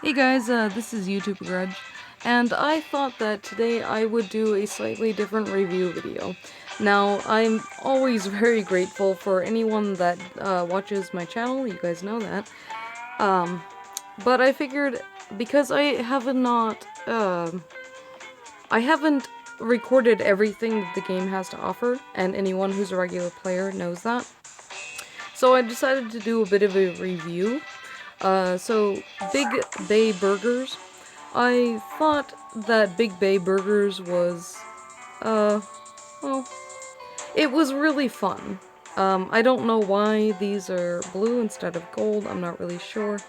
Hey guys, this is YouTube Grudge, and I thought that today I would do a slightly different review video. Now, I'm always very grateful for anyone that watches my channel, you guys know that. But I figured, because I haven't recorded everything that the game has to offer, and anyone who's a regular player knows that. So I decided to do a bit of a review. So Big Bay Burgers. I thought that Big Bay Burgers was, well, it was really fun. I don't know why these are blue instead of gold, I'm not really sure.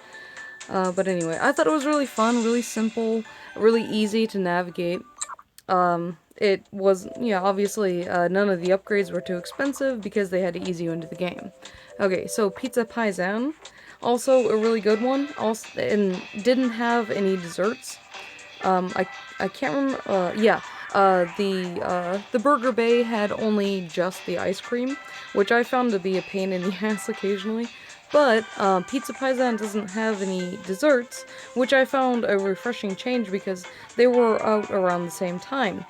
But anyway, I thought it was really fun, really simple, really easy to navigate. It was, yeah, obviously, none of the upgrades were too expensive because they had to ease you into the game. Okay, so Pizza Paisan, also a really good one, also, and didn't have any desserts. I can't remember, the Burger Bay had only just the ice cream, which I found to be a pain in the ass occasionally. But Pizza Paisan doesn't have any desserts, which I found a refreshing change because they were out around the same time.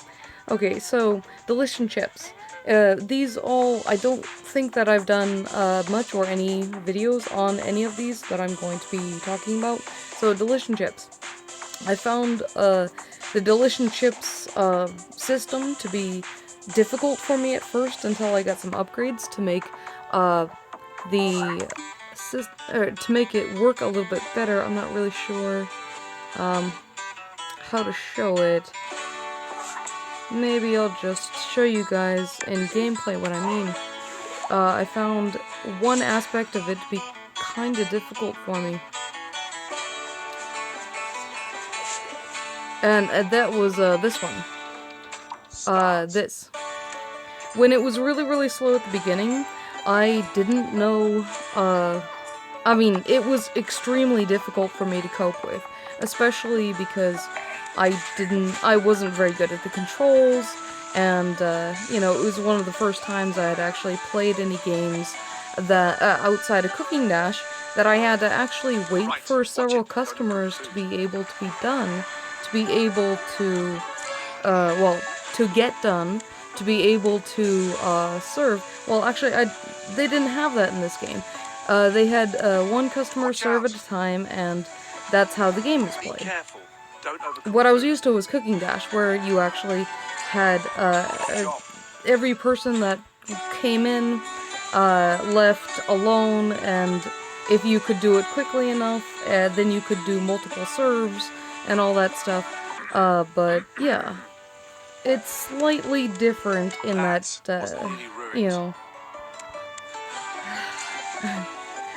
Okay, so Delici and Chips. These all, I don't think that I've done much or any videos on any of these that I'm going to be talking about. So Delici and Chips. I found the Delici and Chips system to be difficult for me at first until I got some upgrades to make to make it work a little bit better. I'm not really sure how to show it. Maybe I'll just show you guys in gameplay what I mean. I found one aspect of it to be kinda difficult for me. And that was this one. This. When it was really slow at the beginning, I didn't know, I mean, it was extremely difficult for me to cope with, especially because I wasn't very good at the controls, and, you know, it was one of the first times I had actually played any games that, outside of Cooking Dash, that I had to actually wait for several customers to be able to be done, to be able to, well, to get done, to be able to, serve. Well, actually, they didn't have that in this game. They had, one customer serve at a time, and that's how the game was played. What I was used to was Cooking Dash, where you actually had, every person that came in, left alone, and if you could do it quickly enough, then you could do multiple serves, and all that stuff. But, yeah. It's slightly different in that, you know...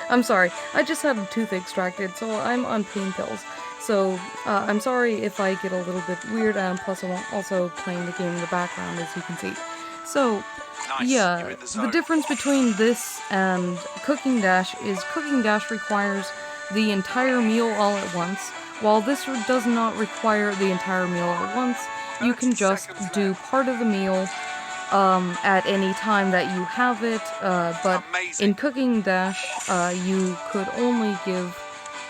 I'm sorry, I just had a tooth extracted, so I'm on pain pills. So, I'm sorry if I get a little bit weird, and plus I'm also playing the game in the background, as you can see. So, yeah, the difference between this and Cooking Dash is Cooking Dash requires the entire meal all at once, while this does not require the entire meal at once. You can just do part of the meal at any time that you have it, but in Cooking Dash, you could only give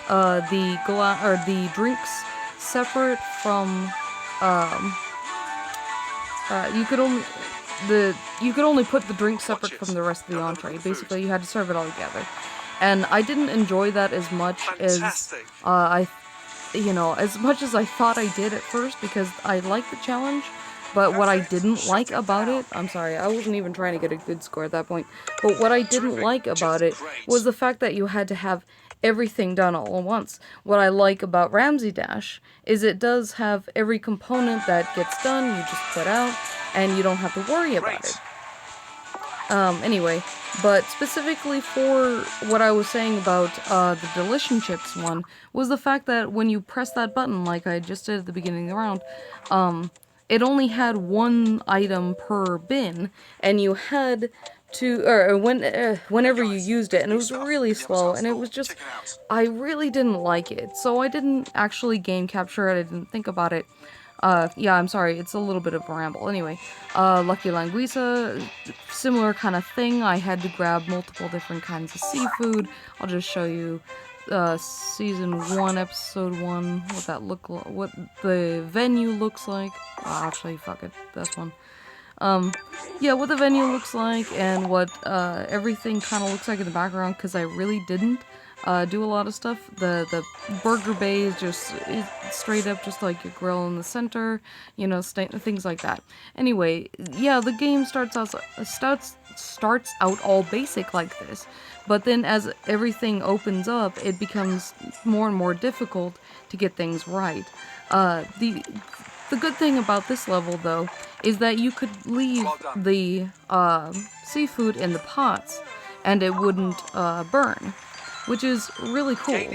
the drinks separate from, you could only put the drinks separate from the rest of the entree. Basically, you had to serve it all together. And I didn't enjoy that as much as, as much as I thought I did at first, because I liked the challenge. But what I didn't like about it, I'm sorry, I wasn't even trying to get a good score at that point, but what I didn't like about it was the fact that you had to have everything done all at once. What I like about Ramsay Dash is it does have every component that gets done, you just put out, and you don't have to worry about it. Anyway, but specifically for what I was saying about the Delici and Chips one, was the fact that when you press that button, like I just did at the beginning of the round, it only had one item per bin, and you had to, or whenever you used it, and it was really slow, and it was just, I really didn't like it, so I didn't actually game capture it, I didn't think about it. Yeah, I'm sorry, it's a little bit of a ramble. Anyway, Lucky Languisa, similar kind of thing. I had to grab multiple different kinds of seafood. I'll just show you season 1, episode 1, what that what the venue looks like. Actually, fuck it, this one. Yeah, what the venue looks like and what everything kind of looks like in the background, because I really didn't do a lot of stuff. The burger bay is just straight up just like your grill in the center, you know, things like that. Anyway, yeah, the game starts out all basic like this, but then as everything opens up, it becomes more and more difficult to get things right. The good thing about this level, though, is that you could leave the seafood in the pots and it wouldn't burn, which is really cool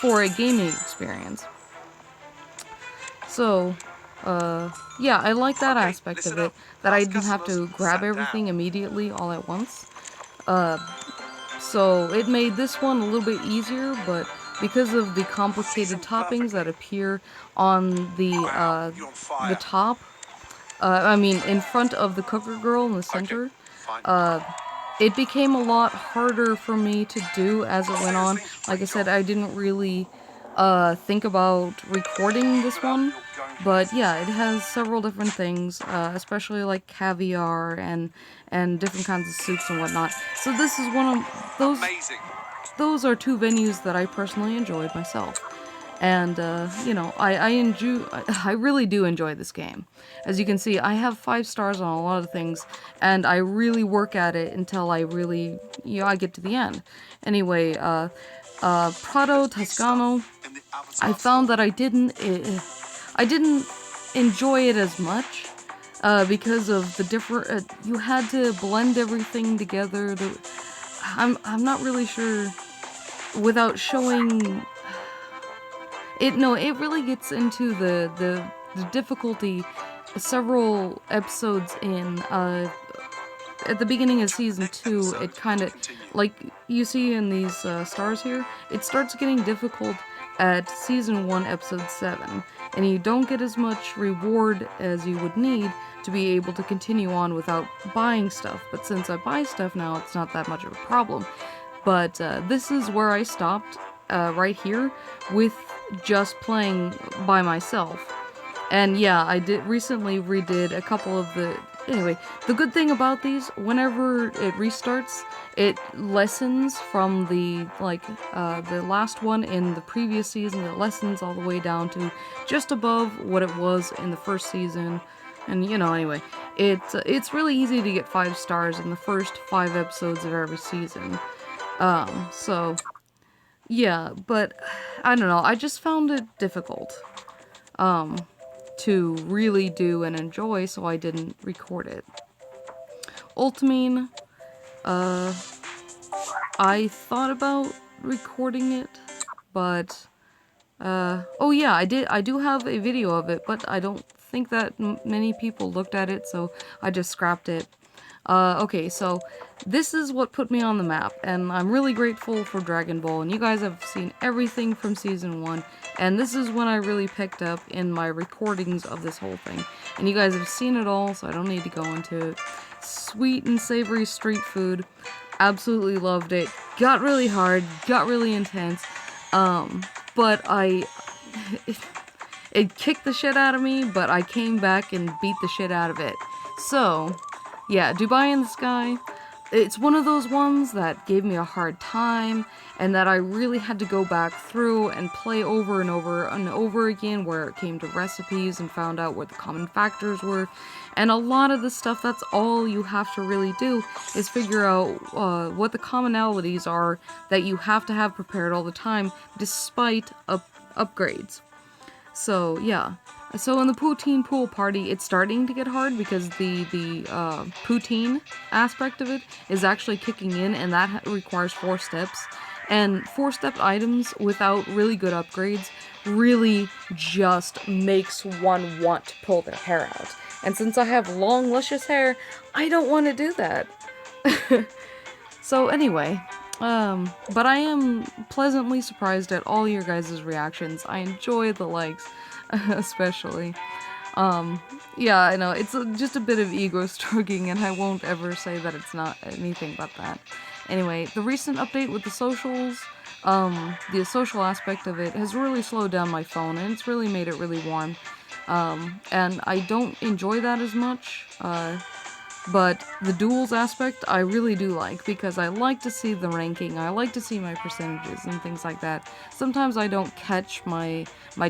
for a gaming experience. So, yeah, I like that aspect of it, that I didn't have to grab everything immediately all at once. So it made this one a little bit easier, but because of the complicated toppings that appear on the top, I mean in front of the cooker girl in the center, it became a lot harder for me to do as it went on. Like I said, I didn't really think about recording this one, but yeah, it has several different things, especially like caviar and different kinds of soups and whatnot. So this is one of those. Those are two venues that I personally enjoyed myself. And, you know, I really do enjoy this game. As you can see, I have 5 stars on a lot of things, and I really work at it until I really, you know, I get to the end. Anyway, Prado Toscano, I found that I didn't enjoy it as much, because of the different, you had to blend everything together. I'm not really sure without showing it. No, it really gets into the difficulty several episodes in at the beginning of season 2. It kind of, like you see in these stars here, it starts getting difficult at season 1 episode 7, and you don't get as much reward as you would need to be able to continue on without buying stuff. But since I buy stuff now, it's not that much of a problem. But this is where I stopped, right here, with just playing by myself. And yeah, I recently redid a couple of the... Anyway, the good thing about these, whenever it restarts, it lessens from the, like, the last one in the previous season. It lessens all the way down to just above what it was in the first season. And, you know, anyway, it's really easy to get 5 stars in the first 5 episodes of every season. So, yeah, but, I don't know, I just found it difficult, to really do and enjoy, so I didn't record it. Ultimine, I thought about recording it, but, oh yeah, I do have a video of it, but I don't think that many people looked at it, so I just scrapped it. Okay, so this is what put me on the map, and I'm really grateful for Dragon Ball, and you guys have seen everything from Season 1, and this is when I really picked up in my recordings of this whole thing. And you guys have seen it all, so I don't need to go into it. Sweet and savory street food, absolutely loved it. Got really hard, got really intense, but it kicked the shit out of me, but I came back and beat the shit out of it. So... yeah, Dubai in the Sky, it's one of those ones that gave me a hard time, and that I really had to go back through and play over and over and over again, where it came to recipes and found out what the common factors were. And a lot of the stuff, that's all you have to really do, is figure out what the commonalities are that you have to have prepared all the time, despite upgrades. So, yeah. So in the poutine pool party, it's starting to get hard because the poutine aspect of it is actually kicking in, and that requires 4 steps. And 4-step items without really good upgrades really just makes one want to pull their hair out. And since I have long, luscious hair, I don't want to do that. So anyway, but I am pleasantly surprised at all your guys' reactions. I enjoy the likes. Especially. Yeah, I know, it's just a bit of ego stroking, and I won't ever say that it's not anything but that. Anyway, the recent update with the socials, the social aspect of it has really slowed down my phone, and it's really made it really warm. And I don't enjoy that as much. But the duels aspect I really do like, because I like to see the ranking, I like to see my percentages and things like that. Sometimes I don't catch my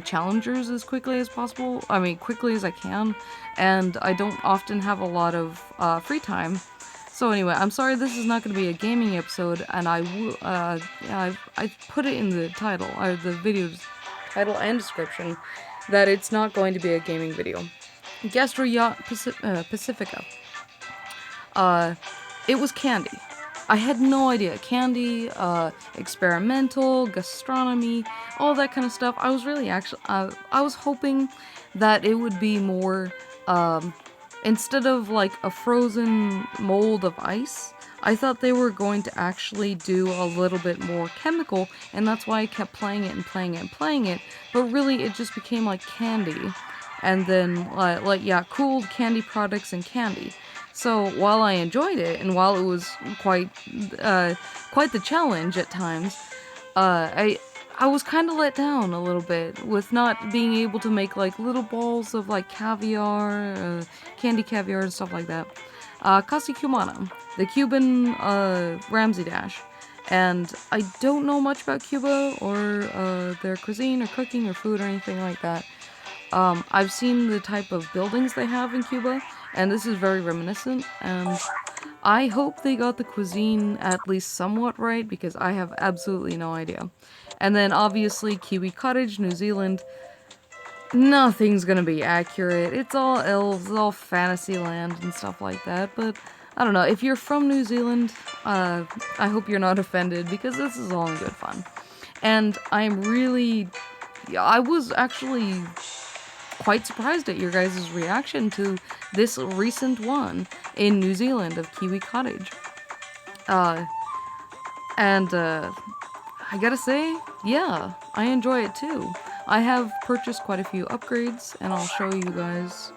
challengers as quickly as possible, I mean quickly as I can, and I don't often have a lot of free time. So anyway, I'm sorry this is not going to be a gaming episode, and yeah, I put it in the title, or the video's title and description, that it's not going to be a gaming video. Gastro Yacht Pacifica. It was candy. I had no idea. Candy, experimental, gastronomy, all that kind of stuff. I was really I was hoping that it would be more, instead of like a frozen mold of ice, I thought they were going to actually do a little bit more chemical, and that's why I kept playing it and playing it and playing it, but really it just became like candy. And then, yeah, cooled candy products and candy. So while I enjoyed it, and while it was quite the challenge at times, I was kind of let down a little bit with not being able to make like little balls of like caviar, candy caviar and stuff like that. Casi Cubana, the Cuban Ramsay Dash. And I don't know much about Cuba or their cuisine or cooking or food or anything like that. I've seen the type of buildings they have in Cuba, and this is very reminiscent, and I hope they got the cuisine at least somewhat right, because I have absolutely no idea. And then obviously Kiwi Cottage, New Zealand, nothing's gonna be accurate. It's all elves, it's all fantasy land and stuff like that, but I don't know, if you're from New Zealand, I hope you're not offended, because this is all in good fun. And I was actually quite surprised at your guys' reaction to this recent one in New Zealand of Kiwi Cottage. And I gotta say, yeah, I enjoy it too. I have purchased quite a few upgrades, and I'll show you guys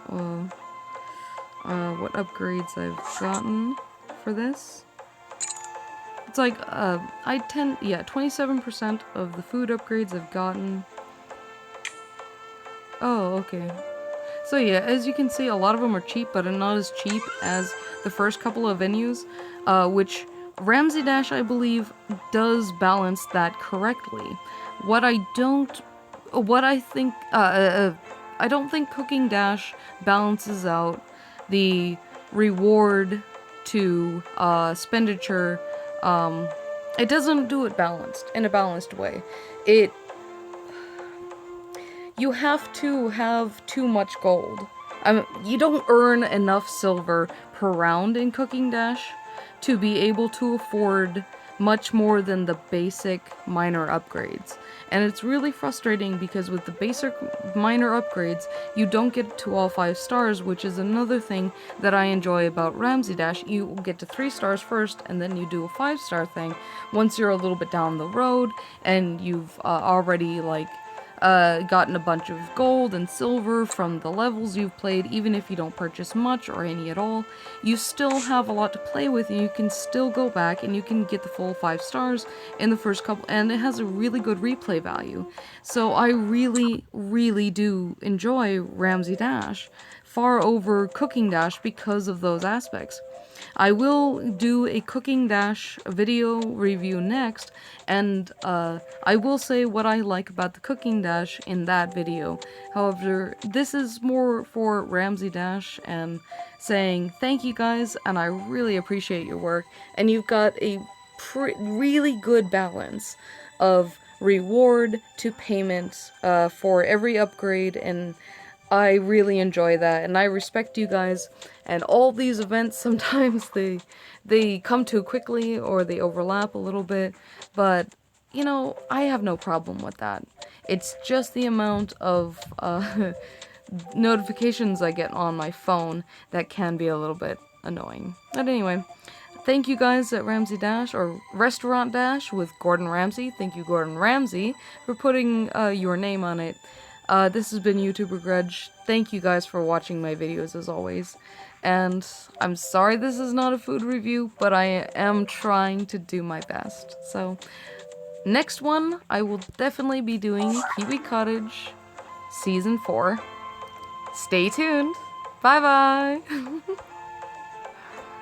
what upgrades I've gotten for this. It's like, 27% of the food upgrades I've gotten. Oh, okay. So yeah, as you can see, a lot of them are cheap, but not as cheap as the first couple of venues, which Ramsay Dash, I believe, does balance that correctly. I don't think Cooking Dash balances out the reward to expenditure. It doesn't do it in a balanced way. You have to have too much gold. You don't earn enough silver per round in Cooking Dash to be able to afford much more than the basic minor upgrades. And it's really frustrating, because with the basic minor upgrades, you don't get to all 5 stars, which is another thing that I enjoy about Ramsay Dash. You get to 3 stars first, and then you do a 5-star thing once you're a little bit down the road, and you've already, like, gotten a bunch of gold and silver from the levels you've played. Even if you don't purchase much or any at all, you still have a lot to play with, and you can still go back and you can get the full 5 stars in the first couple, and it has a really good replay value. So I really, really do enjoy Ramsay Dash far over Cooking Dash because of those aspects. I will do a Cooking Dash video review next, and I will say what I like about the Cooking Dash in that video. However, this is more for Ramsay Dash and saying thank you guys, and I really appreciate your work, and you've got a really good balance of reward to payment for every upgrade, and I really enjoy that, and I respect you guys. And all these events, sometimes they come too quickly, or they overlap a little bit, but you know, I have no problem with that. It's just the amount of notifications I get on my phone that can be a little bit annoying. But anyway, thank you guys at Ramsay Dash, or Restaurant Dash with Gordon Ramsay. Thank you, Gordon Ramsay, for putting your name on it. This has been YouTuber Grudge. Thank you guys for watching my videos as always. And I'm sorry this is not a food review, but I am trying to do my best. So, Next one, I will definitely be doing Kiwi Cottage Season 4. Stay tuned. Bye bye.